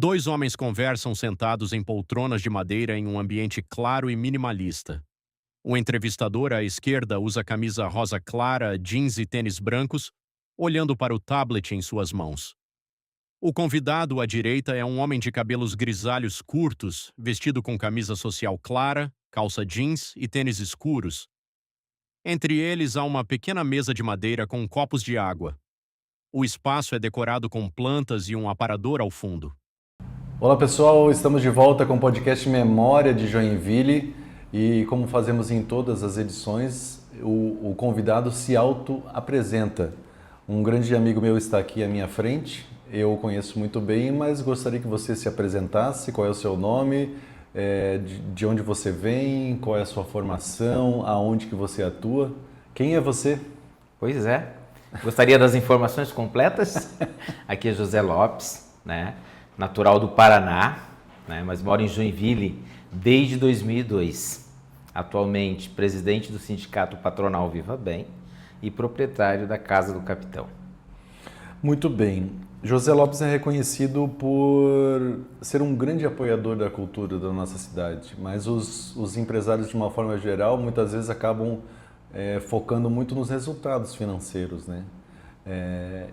Dois homens conversam sentados em poltronas de madeira em um ambiente claro e minimalista. O entrevistador à esquerda usa camisa rosa clara, jeans e tênis brancos, olhando para o tablet em suas mãos. O convidado à direita é um homem de cabelos grisalhos curtos, vestido com camisa social clara, calça jeans e tênis escuros. Entre eles há uma pequena mesa de madeira com copos de água. O espaço é decorado com plantas e um aparador ao fundo. Olá pessoal, estamos de volta com o podcast Memória de Joinville e como fazemos em todas as edições, o convidado se auto-apresenta. Um grande amigo meu está aqui à minha frente, eu o conheço muito bem, mas gostaria que você se apresentasse, qual é o seu nome, de onde você vem, qual é a sua formação, aonde que você atua, quem é você? Pois é, gostaria das informações completas? Aqui é José Lopes, né? Natural do Paraná, né? Mas moro em Joinville desde 2002. Atualmente presidente do Sindicato Patronal Viva Bem e proprietário da Casa do Capitão. Muito bem. José Lopes é reconhecido por ser um grande apoiador da cultura da nossa cidade, mas os empresários, de uma forma geral, muitas vezes acabam focando muito nos resultados financeiros, né?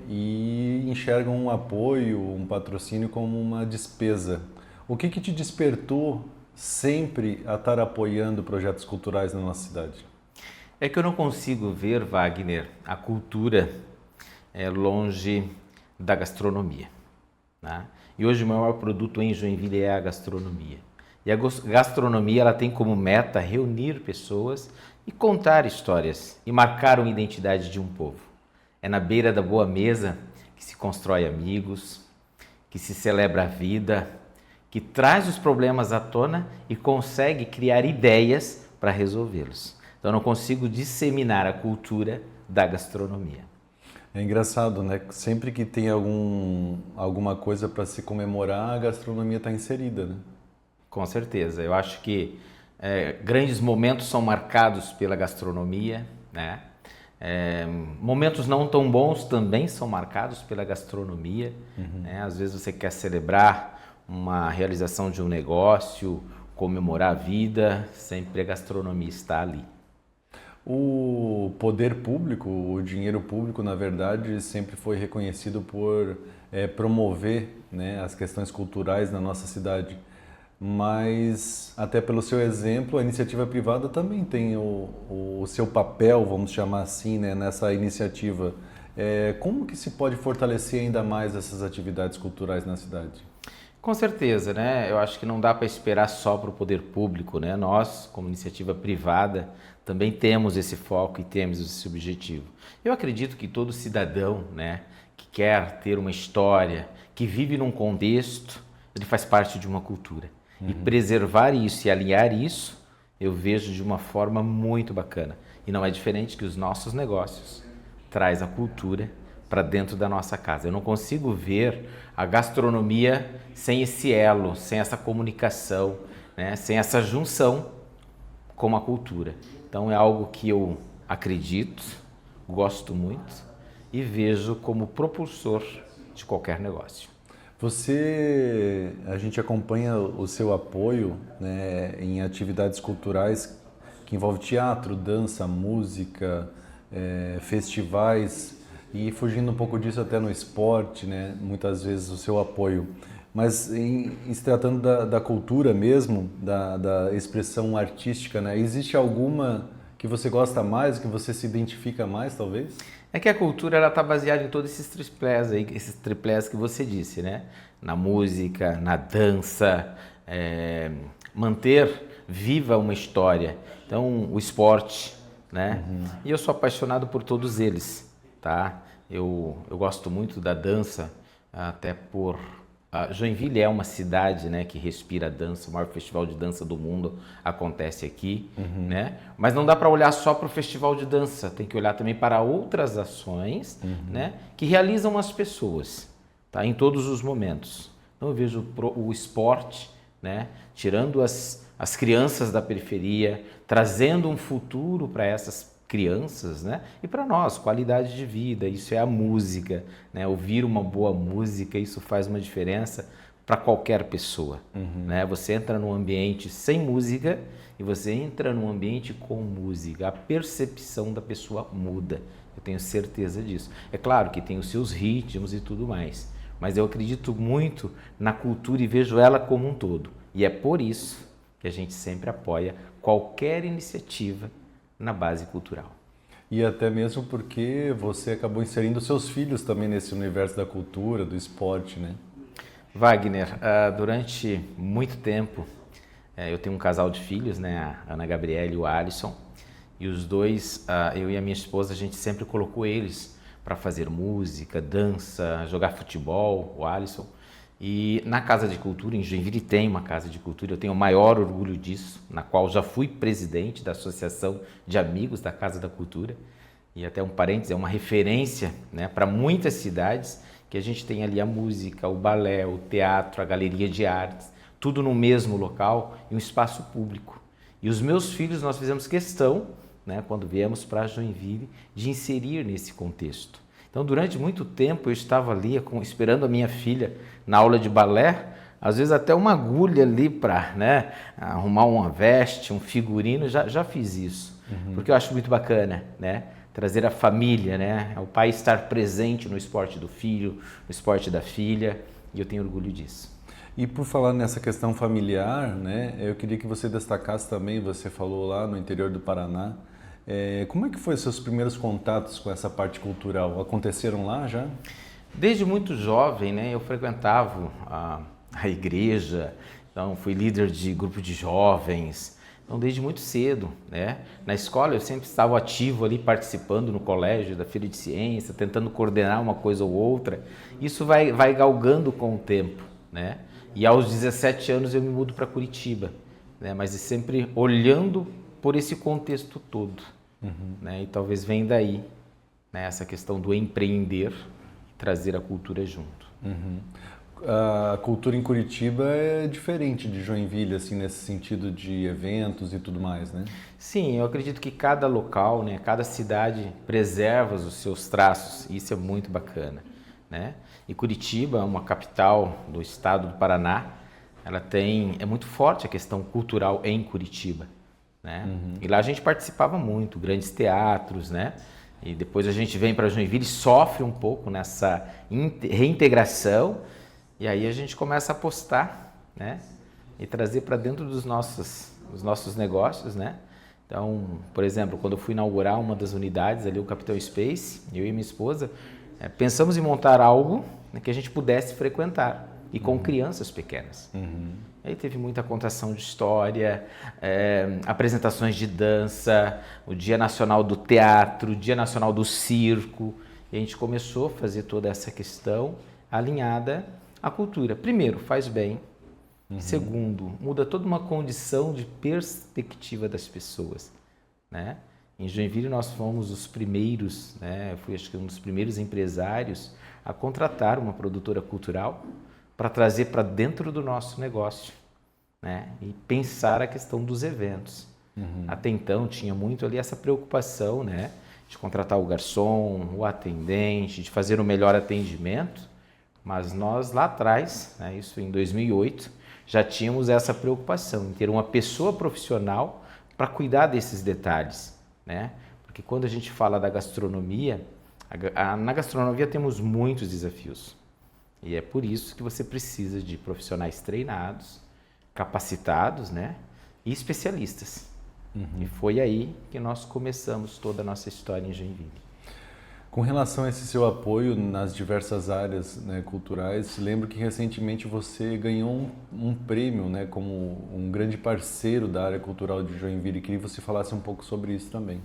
E enxergam um apoio, um patrocínio como uma despesa. O que te despertou sempre a estar apoiando projetos culturais na nossa cidade? É que eu não consigo ver, Wagner, a cultura longe da gastronomia, né? E hoje o maior produto em Joinville é a gastronomia. E a gastronomia ela tem como meta reunir pessoas e contar histórias e marcar uma identidade de um povo. É na beira da boa mesa que se constrói amigos, que se celebra a vida, que traz os problemas à tona e consegue criar ideias para resolvê-los. Então eu não consigo disseminar a cultura da gastronomia. É engraçado, né? Sempre que tem alguma coisa para se comemorar, a gastronomia está inserida, né? Com certeza. Eu acho que grandes momentos são marcados pela gastronomia, né? Momentos não tão bons também são marcados pela gastronomia, né? Às vezes você quer celebrar uma realização de um negócio, comemorar a vida, sempre a gastronomia está ali. O poder público, o dinheiro público, na verdade, sempre foi reconhecido por promover, né, as questões culturais na nossa cidade. Mas, até pelo seu exemplo, a iniciativa privada também tem o seu papel, vamos chamar assim, né, nessa iniciativa. Como que se pode fortalecer ainda mais essas atividades culturais na cidade? Com certeza, né? Eu acho que não dá para esperar só para o poder público, né? Nós, como iniciativa privada, também temos esse foco e temos esse objetivo. Eu acredito que todo cidadão, né, que quer ter uma história, que vive num contexto, ele faz parte de uma cultura. E preservar isso e alinhar isso, eu vejo de uma forma muito bacana. E não é diferente que os nossos negócios traz a cultura para dentro da nossa casa. Eu não consigo ver a gastronomia sem esse elo, sem essa comunicação, né? Sem essa junção com a cultura. Então é algo que eu acredito, gosto muito e vejo como propulsor de qualquer negócio. A gente acompanha o seu apoio, né, em atividades culturais que envolvem teatro, dança, música, festivais e fugindo um pouco disso até no esporte, né, muitas vezes o seu apoio. Mas em se tratando da cultura mesmo, da expressão artística, né, existe alguma que você gosta mais, que você se identifica mais, talvez? É que a cultura ela está baseada em todos esses triplés que você disse, né? Na música, na dança, manter viva uma história. Então, o esporte, né? E eu sou apaixonado por todos eles, tá? Eu gosto muito da dança, até por... Joinville é uma cidade, né, que respira dança, o maior festival de dança do mundo acontece aqui, né? Mas não dá para olhar só para o festival de dança, tem que olhar também para outras ações, né, que realizam as pessoas, tá? Em todos os momentos. Então eu vejo o esporte, né, tirando as crianças da periferia, trazendo um futuro para essas crianças, né? E para nós, qualidade de vida, isso é a música, né? Ouvir uma boa música, isso faz uma diferença para qualquer pessoa. Né? Você entra num ambiente sem música e você entra num ambiente com música. A percepção da pessoa muda. Eu tenho certeza disso. É claro que tem os seus ritmos e tudo mais, mas eu acredito muito na cultura e vejo ela como um todo. E é por isso que a gente sempre apoia qualquer iniciativa na base cultural. E até mesmo porque você acabou inserindo seus filhos também nesse universo da cultura, do esporte, né? Wagner, durante muito tempo, eu tenho um casal de filhos, né? A Ana Gabriela e o Alisson, e os dois, eu e a minha esposa, a gente sempre colocou eles para fazer música, dança, jogar futebol, o Alisson. E na Casa de Cultura, em Joinville, tem uma Casa de Cultura, eu tenho o maior orgulho disso, na qual já fui presidente da Associação de Amigos da Casa da Cultura. E até um parênteses, é uma referência, né, para muitas cidades, que a gente tem ali a música, o balé, o teatro, a galeria de artes, tudo no mesmo local e um espaço público. E os meus filhos, nós fizemos questão, né, quando viemos para Joinville, de inserir nesse contexto. Então, durante muito tempo, eu estava ali esperando a minha filha na aula de balé, às vezes até uma agulha ali para, né, arrumar uma veste, um figurino, já fiz isso, porque eu acho muito bacana, né, trazer a família, né, o pai estar presente no esporte do filho, no esporte da filha, e eu tenho orgulho disso. E por falar nessa questão familiar, né, eu queria que você destacasse também, você falou lá no interior do Paraná, como é que foi seus primeiros contatos com essa parte cultural? Aconteceram lá já? Desde muito jovem, né, eu frequentava a igreja, então fui líder de grupo de jovens, então desde muito cedo, né. Na escola eu sempre estava ativo ali, participando no colégio da feira de ciência, tentando coordenar uma coisa ou outra. Isso vai galgando com o tempo, né. E aos 17 anos eu me mudo para Curitiba, né, mas sempre olhando por esse contexto todo. Né? E talvez venha daí, né, essa questão do empreender e trazer a cultura junto. A cultura em Curitiba é diferente de Joinville, assim, nesse sentido de eventos e tudo mais, né? Sim, eu acredito que cada local, né, cada cidade preserva os seus traços, e isso é muito bacana, né? E Curitiba, uma capital do estado do Paraná, é muito forte a questão cultural em Curitiba. Né? E lá a gente participava muito, grandes teatros, né? E depois a gente vem para Joinville e sofre um pouco nessa reintegração, e aí a gente começa a apostar, né? E trazer para dentro dos nossos negócios, né? Então, por exemplo, quando eu fui inaugurar uma das unidades ali, o Capitão Space, eu e minha esposa, pensamos em montar algo, né, que a gente pudesse frequentar, e com crianças pequenas. Aí teve muita contação de história, apresentações de dança, o Dia Nacional do Teatro, o Dia Nacional do Circo, e a gente começou a fazer toda essa questão alinhada à cultura. Primeiro, faz bem. Segundo, muda toda uma condição de perspectiva das pessoas, né? Em Joinville nós fomos os primeiros, né? Eu fui acho que um dos primeiros empresários a contratar uma produtora cultural para trazer para dentro do nosso negócio, né? E pensar a questão dos eventos. Até então tinha muito ali essa preocupação, né? De contratar o garçom, o atendente, de fazer o melhor atendimento, mas nós lá atrás, né, isso em 2008, já tínhamos essa preocupação em ter uma pessoa profissional para cuidar desses detalhes, né? Porque quando a gente fala da gastronomia, na gastronomia temos muitos desafios. E é por isso que você precisa de profissionais treinados, capacitados, né, e especialistas. E foi aí que nós começamos toda a nossa história em Joinville. Com relação a esse seu apoio nas diversas áreas, né, culturais, lembro que recentemente você ganhou um prêmio, né, como um grande parceiro da área cultural de Joinville. Queria que você falasse um pouco sobre isso também.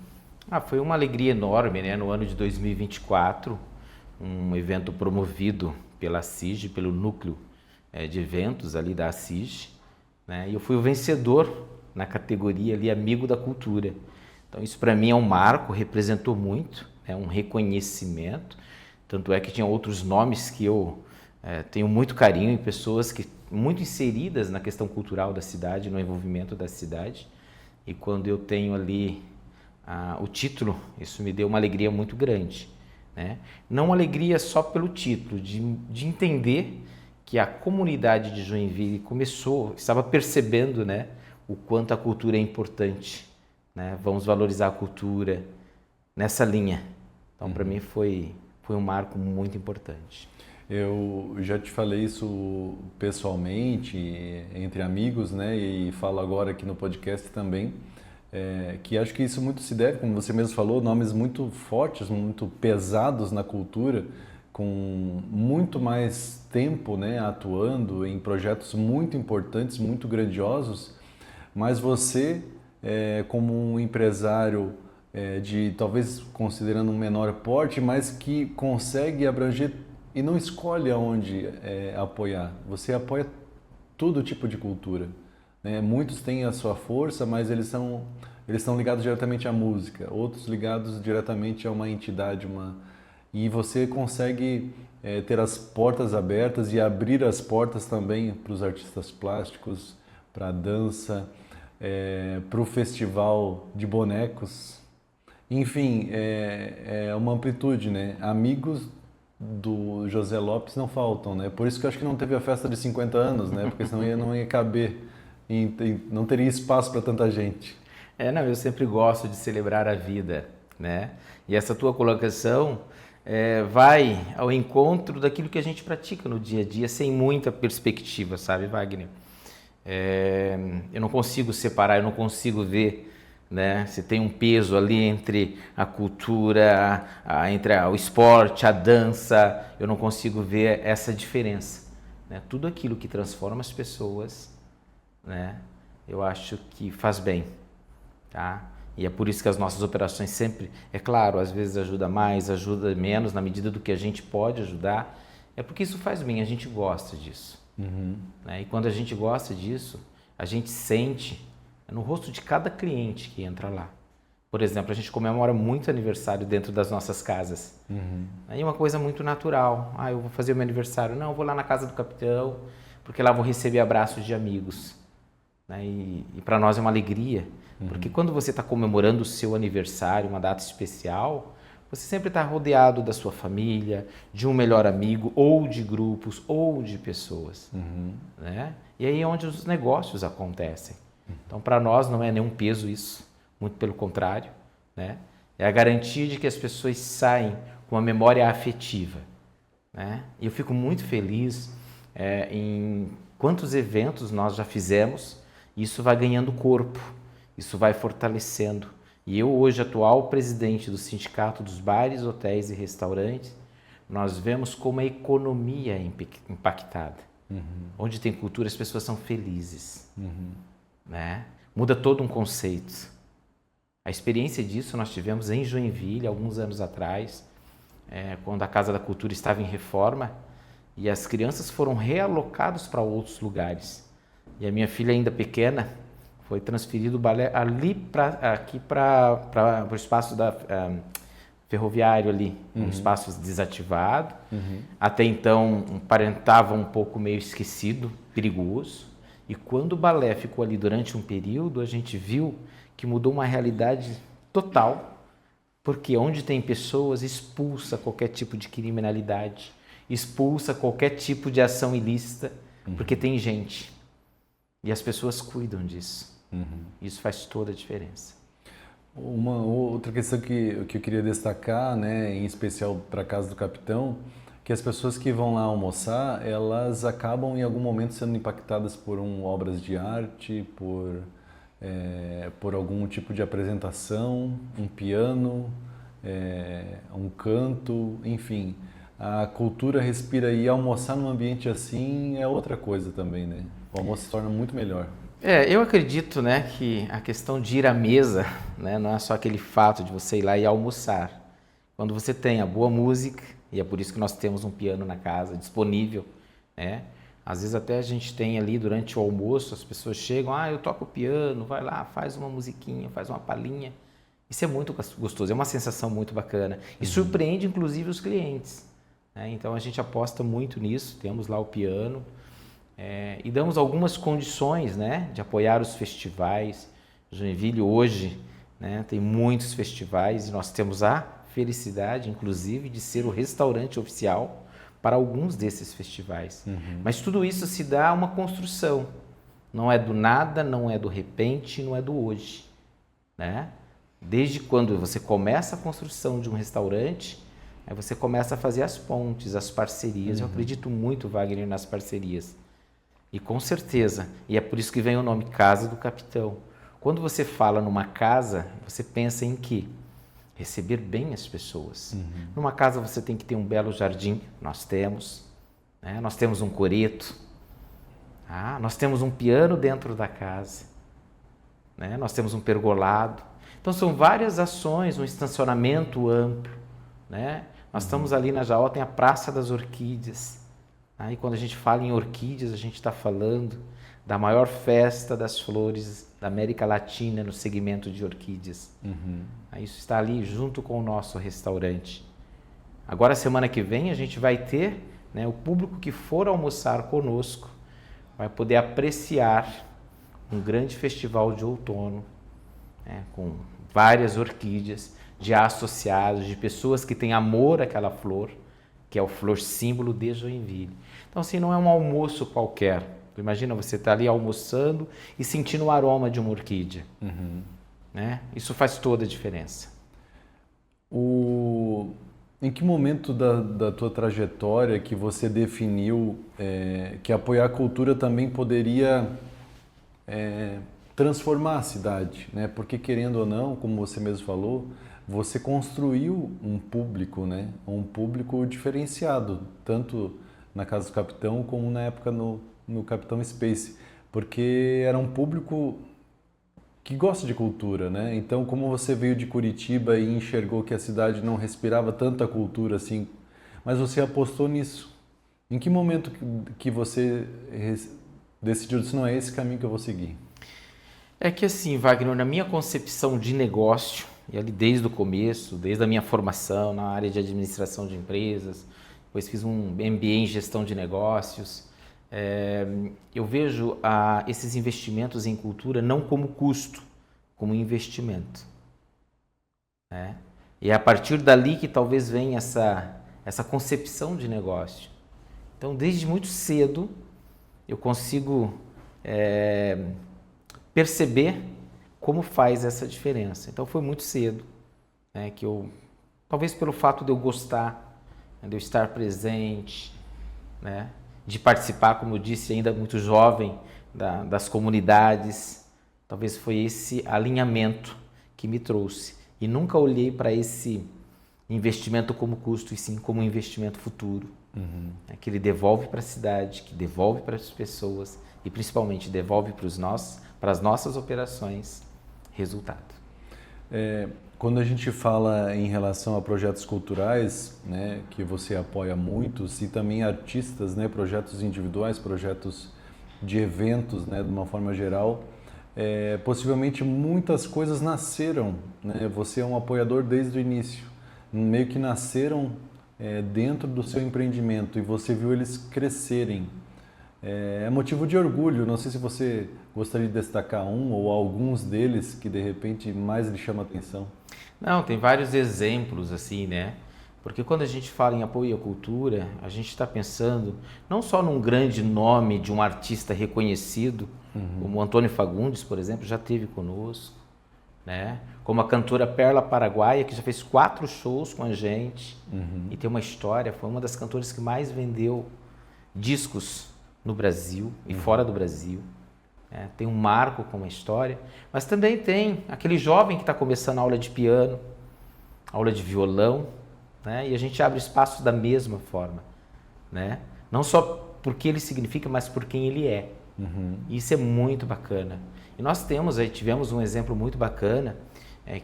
Foi uma alegria enorme, né, no ano de 2024, um evento promovido pela CIG, pelo núcleo de eventos ali da CIG, né? E eu fui o vencedor na categoria ali Amigo da Cultura. Então isso para mim é um marco, representou muito, é um reconhecimento, tanto é que tinha outros nomes que eu tenho muito carinho em pessoas que muito inseridas na questão cultural da cidade, no envolvimento da cidade, e quando eu tenho ali o título, isso me deu uma alegria muito grande. Né? Não uma alegria só pelo título, de entender que a comunidade de Joinville estava percebendo, né, o quanto a cultura é importante, né? Vamos valorizar a cultura nessa linha. Então, para mim, foi um marco muito importante. Eu já te falei isso pessoalmente, entre amigos, né? E falo agora aqui no podcast também, que acho que isso muito se deve, como você mesmo falou, nomes muito fortes, muito pesados na cultura, com muito mais tempo, né, atuando em projetos muito importantes, muito grandiosos, mas você, como um empresário de talvez considerando um menor porte, mas que consegue abranger e não escolhe aonde apoiar. Você apoia todo tipo de cultura, né? Muitos têm a sua força, mas eles estão ligados diretamente à música, outros ligados diretamente a uma entidade, e você consegue ter as portas abertas e abrir as portas também para os artistas plásticos, para a dança, para o festival de bonecos. Enfim, é uma amplitude, né? Amigos do José Lopes não faltam, né? Por isso que eu acho que não teve a festa de 50 anos, né? Porque senão não ia caber, não teria espaço para tanta gente. Não, eu sempre gosto de celebrar a vida, né? E essa tua colocação vai ao encontro daquilo que a gente pratica no dia a dia, sem muita perspectiva, sabe, Wagner? Eu não consigo separar, eu não consigo ver, né? Se tem um peso ali entre a cultura, entre o esporte, a dança, eu não consigo ver essa diferença, né? Tudo aquilo que transforma as pessoas, né? Eu acho que faz bem, tá? E é por isso que as nossas operações sempre, é claro, às vezes ajuda mais, ajuda menos, na medida do que a gente pode ajudar, é porque isso faz bem, a gente gosta disso. Né? E quando a gente gosta disso, a gente sente no rosto de cada cliente que entra lá. Por exemplo, a gente comemora muito aniversário dentro das nossas casas. Aí é uma coisa muito natural. Eu vou fazer o meu aniversário. Não, eu vou lá na casa do capitão, porque lá vou receber abraços de amigos. Né? E para nós é uma alegria, porque quando você está comemorando o seu aniversário, uma data especial, você sempre está rodeado da sua família, de um melhor amigo, ou de grupos, ou de pessoas. Né? E aí é onde os negócios acontecem. Então, para nós não é nenhum peso isso, muito pelo contrário, né? É a garantia de que as pessoas saem com uma memória afetiva, né? E eu fico muito feliz em quantos eventos nós já fizemos, e isso vai ganhando corpo, isso vai fortalecendo. E eu, hoje, atual presidente do Sindicato dos Bares, Hotéis e Restaurantes, nós vemos como a economia é impactada. Onde tem cultura, as pessoas são felizes. Né? Muda todo um conceito. A experiência disso nós tivemos em Joinville, alguns anos atrás, quando a Casa da Cultura estava em reforma e as crianças foram realocadas para outros lugares. E a minha filha, ainda pequena, foi transferido o balé aqui para o espaço ferroviário ali, um espaço desativado. Até então, parentava um pouco meio esquecido, perigoso. E quando o balé ficou ali durante um período, a gente viu que mudou uma realidade total, porque onde tem pessoas, expulsa qualquer tipo de criminalidade, expulsa qualquer tipo de ação ilícita, porque tem gente. E as pessoas cuidam disso. Isso faz toda a diferença. Uma outra questão que eu queria destacar, né, em especial para a Casa do Capitão, que as pessoas que vão lá almoçar, elas acabam em algum momento sendo impactadas por obras de arte, por algum tipo de apresentação, um piano, um canto, enfim. A cultura respira, e almoçar num ambiente assim é outra coisa também, né? O almoço se torna muito melhor. Eu acredito, né, que a questão de ir à mesa, né, não é só aquele fato de você ir lá e almoçar. Quando você tem a boa música, e é por isso que nós temos um piano na casa disponível, né? Às vezes até a gente tem ali durante o almoço, as pessoas chegam, eu toco piano, vai lá, faz uma musiquinha, faz uma palhinha. Isso é muito gostoso, é uma sensação muito bacana. E surpreende inclusive os clientes, né? Então a gente aposta muito nisso, temos lá o piano, e damos algumas condições, né, de apoiar os festivais. Joinville hoje, né, tem muitos festivais e nós temos a felicidade, inclusive, de ser o restaurante oficial para alguns desses festivais. Mas tudo isso se dá uma construção. Não é do nada, não é do repente, não é do hoje, né? Desde quando você começa a construção de um restaurante, aí você começa a fazer as pontes, as parcerias. Eu acredito muito, Wagner, nas parcerias. E com certeza, e é por isso que vem o nome Casa do Capitão. Quando você fala numa casa, você pensa em quê? Receber bem as pessoas. Numa casa você tem que ter um belo jardim, nós temos, né? Nós temos um coreto, nós temos um piano dentro da casa, né? Nós temos um pergolado. Então são várias ações, um estacionamento amplo, né? Nós estamos ali na Jaó, tem a Praça das Orquídeas. Aí quando a gente fala em orquídeas, a gente está falando da maior festa das flores da América Latina no segmento de orquídeas. Isso está ali junto com o nosso restaurante. Agora, semana que vem, a gente vai ter, né, o público que for almoçar conosco vai poder apreciar um grande festival de outono, né, com várias orquídeas, de associados, de pessoas que têm amor àquela flor, que é o flor símbolo de Joinville. Então, assim, não é um almoço qualquer. Imagina você estar ali almoçando e sentindo o aroma de uma orquídea. Né? Isso faz toda a diferença. Em que momento da tua trajetória que você definiu que apoiar a cultura também poderia transformar a cidade, né? Porque querendo ou não, como você mesmo falou, você construiu um público, né? Um público diferenciado, tanto na Casa do Capitão como na época no Capitão Space, porque era um público que gosta de cultura, né? Então, como você veio de Curitiba e enxergou que a cidade não respirava tanta cultura assim, mas você apostou nisso. Em que momento que você decidiu, disse, não é esse caminho que eu vou seguir? É que assim, Wagner, na minha concepção de negócio, e ali desde o começo, desde a minha formação na área de administração de empresas, depois fiz um MBA em gestão de negócios, eu vejo esses investimentos em cultura não como custo, como investimento. Né? E é a partir dali que talvez venha essa concepção de negócio. Então, desde muito cedo, eu consigo perceber como faz essa diferença. Então, foi muito cedo, né, que eu, talvez pelo fato de eu gostar, né, de eu estar presente, né, de participar, como eu disse, ainda muito jovem, das comunidades, talvez foi esse alinhamento que me trouxe. E nunca olhei para esse investimento como custo, e sim como um investimento futuro, que ele devolve para a cidade, que devolve para as pessoas e principalmente devolve para as nossas operações resultado. Quando a gente fala em relação a projetos culturais, né, que você apoia muitos, e também artistas, né, projetos individuais, projetos de eventos, né, de uma forma geral, possivelmente muitas coisas nasceram, né? Você é um apoiador desde o início, meio que nasceram dentro do seu empreendimento e você viu eles crescerem. É motivo de orgulho. Não sei se você gostaria de destacar um ou alguns deles que de repente mais lhe chama a atenção. Não, tem vários exemplos assim, né? Porque quando a gente fala em apoio à cultura, a gente está pensando não só num grande nome de um artista reconhecido, como o Antônio Fagundes, por exemplo, já esteve conosco, né? Como a cantora Perla Paraguaia, que já fez 4 shows com a gente e tem uma história, foi uma das cantoras que mais vendeu discos no Brasil e fora do Brasil. Tem um marco com uma história, mas também tem aquele jovem que está começando a aula de piano, aula de violão, né? E a gente abre espaço da mesma forma, né? Não só porque ele significa, mas por quem ele é. Isso é muito bacana. E nós tivemos um exemplo muito bacana,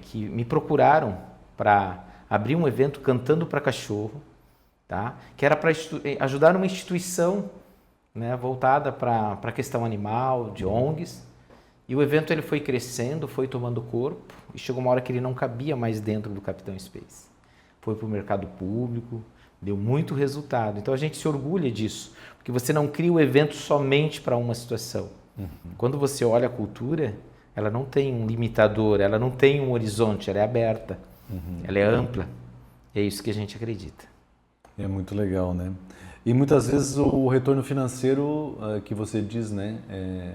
que me procuraram para abrir um evento cantando para cachorro, tá? Que era para ajudar uma instituição, né, voltada para a questão animal, de ONGs, e o evento ele foi crescendo, foi tomando corpo, e chegou uma hora que ele não cabia mais dentro do Capitão Space. Foi para o mercado público, deu muito resultado. Então a gente se orgulha disso, porque você não cria o evento somente para uma situação. Quando você olha a cultura, ela não tem um limitador, ela não tem um horizonte, ela é aberta, ela é ampla. É isso que a gente acredita. É muito legal, né? E muitas vezes o retorno financeiro que você diz, né,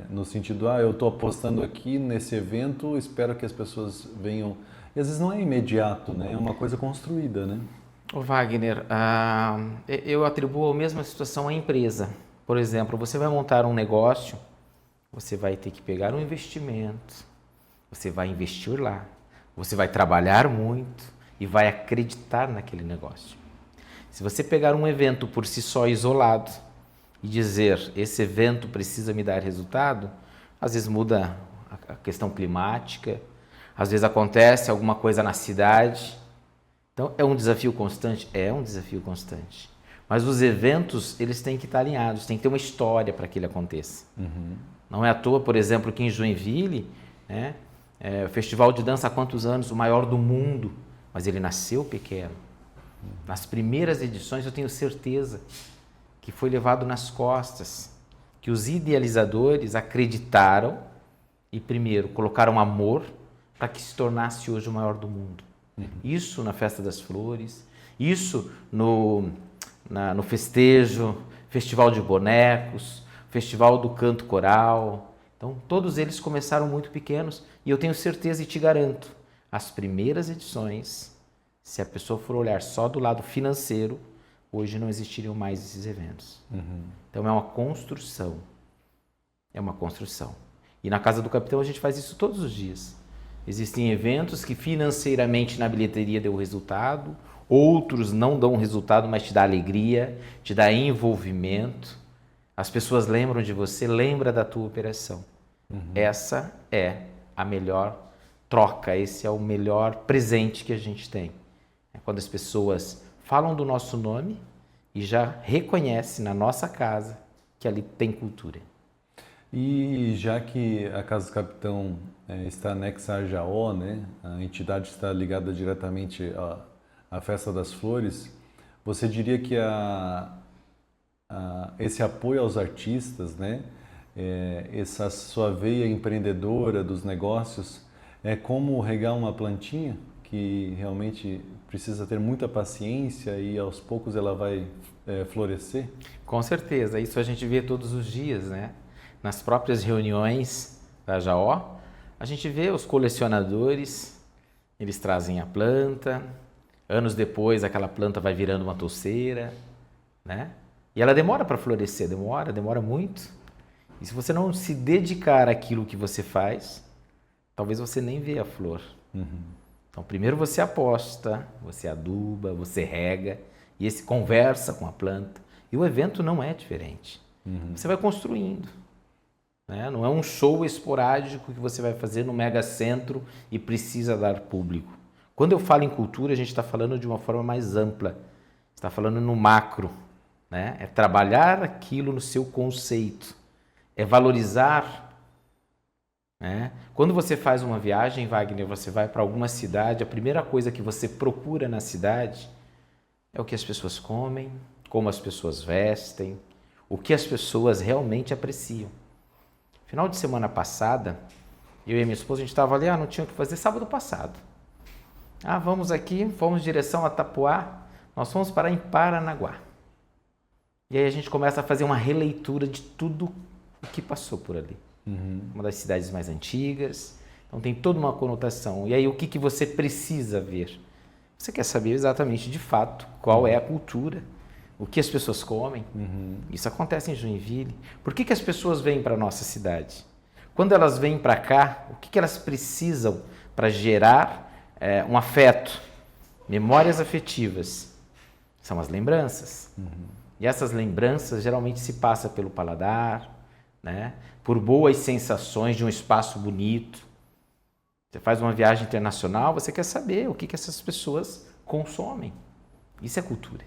no sentido, eu estou apostando aqui nesse evento, espero que as pessoas venham. E às vezes não é imediato, né, é uma coisa construída, né? Ô Wagner, eu atribuo a mesma situação à empresa. Por exemplo, você vai montar um negócio, você vai ter que pegar um investimento, você vai investir lá, você vai trabalhar muito e vai acreditar naquele negócio. Se você pegar um evento por si só isolado e dizer, esse evento precisa me dar resultado, às vezes muda a questão climática, às vezes acontece alguma coisa na cidade. Então, é um desafio constante? É um desafio constante. Mas os eventos, eles têm que estar alinhados, tem que ter uma história para que ele aconteça. Não é à toa, por exemplo, que em Joinville, né, o festival de dança há quantos anos? O maior do mundo, mas ele nasceu pequeno. Nas primeiras edições, eu tenho certeza que foi levado nas costas, que os idealizadores acreditaram e, primeiro, colocaram amor para que se tornasse hoje o maior do mundo. Isso na Festa das Flores, isso no festejo, Festival de Bonecos, Festival do Canto Coral. Então, todos eles começaram muito pequenos e eu tenho certeza e te garanto, as primeiras edições, se a pessoa for olhar só do lado financeiro, hoje não existiriam mais esses eventos. Então, é uma construção. É uma construção. E na Casa do Capitão a gente faz isso todos os dias. Existem eventos que financeiramente na bilheteria deu resultado, outros não dão resultado, mas te dá alegria, te dá envolvimento. As pessoas lembram de você, lembram da tua operação. Essa é a melhor troca, esse é o melhor presente que a gente tem. É quando as pessoas falam do nosso nome e já reconhecem na nossa casa que ali tem cultura. E já que a Casa do Capitão está anexa à Jaó, né, a entidade está ligada diretamente à Festa das Flores, você diria que esse apoio aos artistas, né, essa sua veia empreendedora dos negócios, é como regar uma plantinha que realmente precisa ter muita paciência e aos poucos ela vai florescer? Com certeza, isso a gente vê todos os dias, né? Nas próprias reuniões da Jaó, a gente vê os colecionadores, eles trazem a planta, anos depois aquela planta vai virando uma touceira, né? E ela demora para florescer, demora muito. E se você não se dedicar àquilo que você faz, talvez você nem vê a flor. Então, primeiro você aposta, você aduba, você rega, e esse conversa com a planta. E o evento não é diferente. Você vai construindo. Né? Não é um show esporádico que você vai fazer no megacentro e precisa dar público. Quando eu falo em cultura, a gente está falando de uma forma mais ampla. Está falando no macro. Né? É trabalhar aquilo no seu conceito. É valorizar. Né? Quando você faz uma viagem, Wagner, você vai para alguma cidade, a primeira coisa que você procura na cidade é o que as pessoas comem, como as pessoas vestem, o que as pessoas realmente apreciam. Final de semana passada, eu e minha esposa, a gente estava ali, não tinha o que fazer, sábado passado. Vamos aqui, fomos em direção a Tapuá, nós fomos parar em Paranaguá. E aí a gente começa a fazer uma releitura de tudo o que passou por ali. Uma das cidades mais antigas, então tem toda uma conotação. E aí o que você precisa ver? Você quer saber exatamente, de fato, qual é a cultura, o que as pessoas comem. Isso acontece em Joinville. Por que as pessoas vêm para a nossa cidade? Quando elas vêm para cá, o que elas precisam para gerar um afeto, memórias afetivas? São as lembranças. E essas lembranças geralmente se passam pelo paladar, né? Por boas sensações de um espaço bonito. Você faz uma viagem internacional, você quer saber o que essas pessoas consomem. Isso é cultura.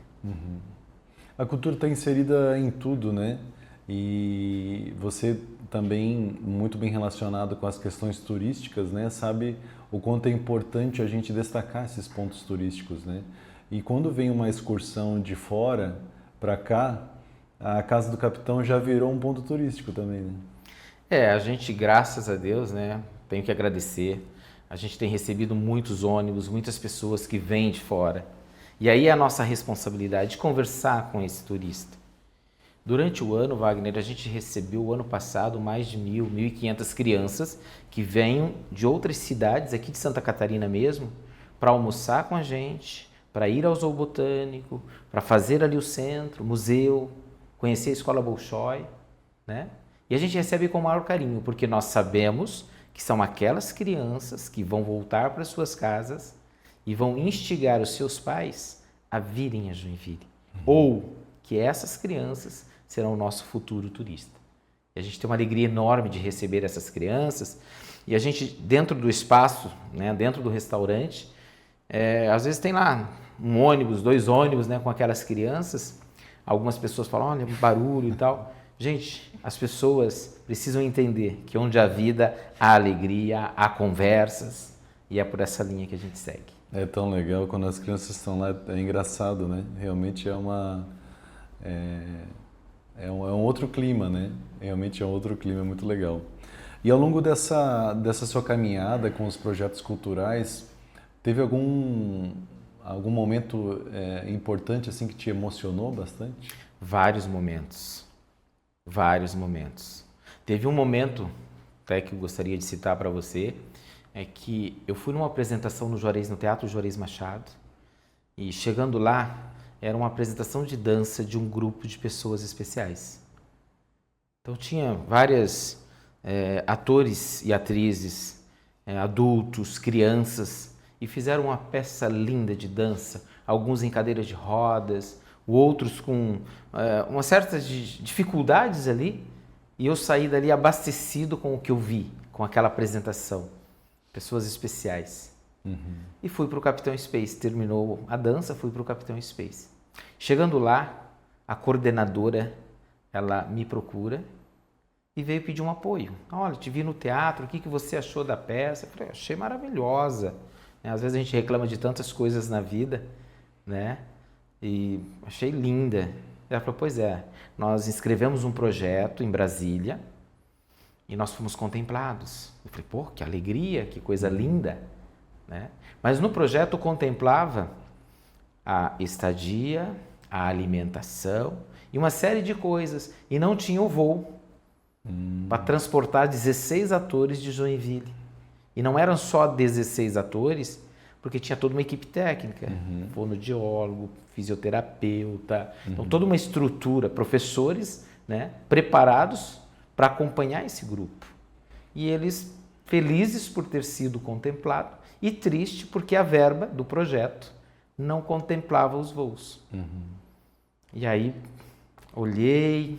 A cultura está inserida em tudo, né? E você também, muito bem relacionado com as questões turísticas, né? Sabe o quanto é importante a gente destacar esses pontos turísticos, né? E quando vem uma excursão de fora para cá, a Casa do Capitão já virou um ponto turístico também, né? A gente, graças a Deus, né? Tenho que agradecer. A gente tem recebido muitos ônibus, muitas pessoas que vêm de fora. E aí é a nossa responsabilidade de conversar com esse turista. Durante o ano, Wagner, a gente recebeu o ano passado mais de 1.500 crianças que vêm de outras cidades, aqui de Santa Catarina mesmo, para almoçar com a gente, para ir ao Zoo Botânico, para fazer ali o centro, museu, conhecer a Escola Bolshoi, né? E a gente recebe com o maior carinho, porque nós sabemos que são aquelas crianças que vão voltar para suas casas e vão instigar os seus pais a virem a Joinville. Ou que essas crianças serão o nosso futuro turista. E a gente tem uma alegria enorme de receber essas crianças e a gente, dentro do espaço, né, dentro do restaurante, às vezes tem lá um ônibus, 2 ônibus, né, com aquelas crianças. Algumas pessoas falam, olha, barulho e tal. Gente, as pessoas precisam entender que onde há vida, há alegria, há conversas, e é por essa linha que a gente segue. É tão legal quando as crianças estão lá, é engraçado, né? Realmente é um outro clima, né? Realmente é um outro clima muito legal. E ao longo dessa sua caminhada com os projetos culturais, teve algum momento importante assim que te emocionou bastante? Vários momentos. Teve um momento, até que eu gostaria de citar para você, é que eu fui numa apresentação no Teatro Juarez Machado, e chegando lá, era uma apresentação de dança de um grupo de pessoas especiais. Então tinha vários atores e atrizes, adultos, crianças, e fizeram uma peça linda de dança, alguns em cadeiras de rodas, outros com uma certa dificuldades ali, e eu saí dali abastecido com o que eu vi, com aquela apresentação. Pessoas especiais. E fui para o Capitão Space. Terminou a dança, fui para o Capitão Space. Chegando lá, a coordenadora, ela me procura e veio pedir um apoio. Olha, te vi no teatro, o que você achou da peça? Eu falei, achei maravilhosa. Às vezes a gente reclama de tantas coisas na vida, né? E achei linda. Ela falou, pois é, nós inscrevemos um projeto em Brasília e nós fomos contemplados. Eu falei, pô, que alegria, que coisa linda, né? Mas no projeto contemplava a estadia, a alimentação e uma série de coisas. E não tinha o voo para transportar 16 atores de Joinville. E não eram só 16 atores, porque tinha toda uma equipe técnica, fonoaudiólogo, fisioterapeuta, então toda uma estrutura, professores, né, preparados para acompanhar esse grupo. E eles felizes por ter sido contemplado e triste porque a verba do projeto não contemplava os voos. E aí olhei,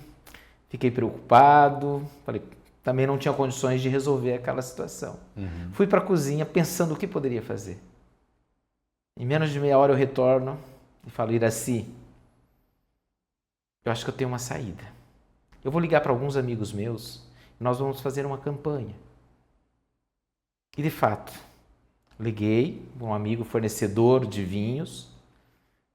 fiquei preocupado, falei, também não tinha condições de resolver aquela situação. Fui para a cozinha pensando o que poderia fazer. Em menos de meia hora eu retorno e falo, Iraci, eu acho que eu tenho uma saída. Eu vou ligar para alguns amigos meus e nós vamos fazer uma campanha. E de fato, liguei para um amigo fornecedor de vinhos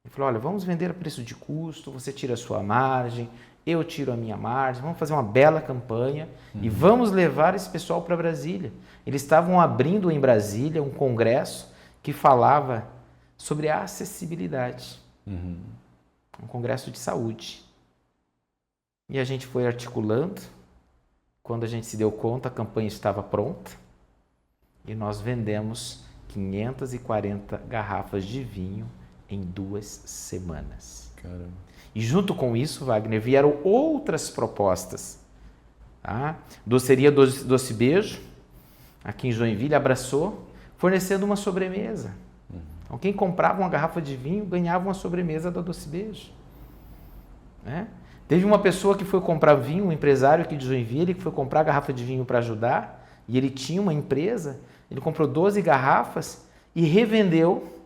e falei, olha, vamos vender a preço de custo, você tira a sua margem, eu tiro a minha margem, vamos fazer uma bela campanha e vamos levar esse pessoal para Brasília. Eles estavam abrindo em Brasília um congresso que falava sobre a acessibilidade. Um congresso de saúde. E a gente foi articulando. Quando a gente se deu conta, a campanha estava pronta e nós vendemos 540 garrafas de vinho em 2 semanas. Caramba. E junto com isso, Wagner, vieram outras propostas. Tá? Doceria Doce Beijo, aqui em Joinville, abraçou, fornecendo uma sobremesa. Então, quem comprava uma garrafa de vinho ganhava uma sobremesa da Doce Beijo. Né? Teve uma pessoa que foi comprar vinho, um empresário aqui de Joinville, que foi comprar garrafa de vinho para ajudar, e ele tinha uma empresa, ele comprou 12 garrafas e revendeu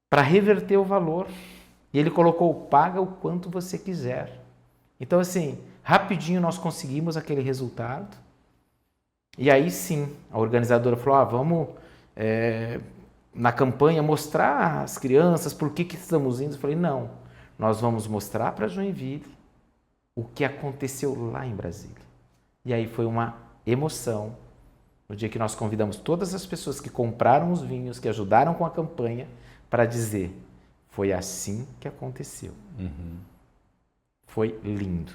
para reverter o valor. E ele colocou, paga o quanto você quiser. Então, assim, rapidinho nós conseguimos aquele resultado. E aí sim, a organizadora falou, vamos na campanha mostrar às crianças por que estamos indo. Eu falei, não, nós vamos mostrar para Joinville o que aconteceu lá em Brasília. E aí foi uma emoção. No dia que nós convidamos todas as pessoas que compraram os vinhos, que ajudaram com a campanha, para dizer, foi assim que aconteceu. Foi lindo.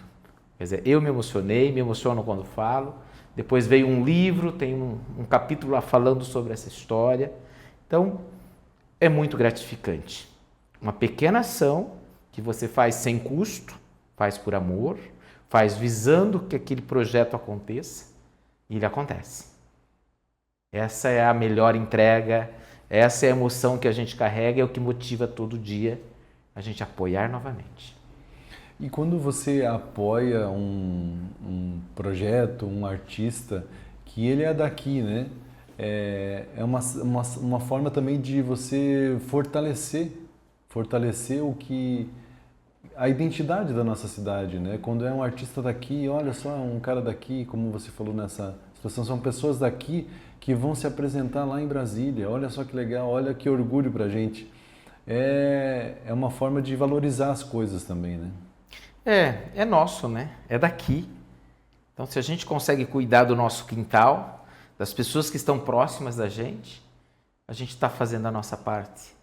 Quer dizer, eu me emocionei, me emociono quando falo. Depois veio um livro, tem um capítulo lá falando sobre essa história. Então, é muito gratificante. Uma pequena ação que você faz sem custo, faz por amor, faz visando que aquele projeto aconteça, e ele acontece. Essa é a melhor entrega, essa é a emoção que a gente carrega, é o que motiva todo dia a gente apoiar novamente. E quando você apoia um projeto, um artista, que ele é daqui, né? É uma forma também de você fortalecer a identidade da nossa cidade, né? Quando é um artista daqui, olha só, um cara daqui, como você falou nessa situação, são pessoas daqui que vão se apresentar lá em Brasília. Olha só que legal, olha que orgulho pra gente. É uma forma de valorizar as coisas também, né? É nosso, né? É daqui. Então, se a gente consegue cuidar do nosso quintal, das pessoas que estão próximas da gente, a gente está fazendo a nossa parte.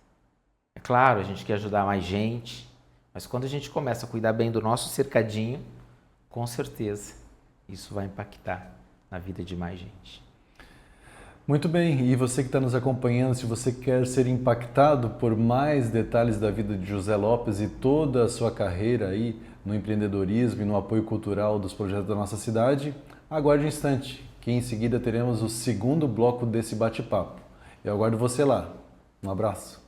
É claro, a gente quer ajudar mais gente, mas quando a gente começa a cuidar bem do nosso cercadinho, com certeza isso vai impactar na vida de mais gente. Muito bem, e você que está nos acompanhando, se você quer ser impactado por mais detalhes da vida de José Lopes e toda a sua carreira aí no empreendedorismo e no apoio cultural dos projetos da nossa cidade, aguarde um instante, que em seguida teremos o segundo bloco desse bate-papo. Eu aguardo você lá. Um abraço.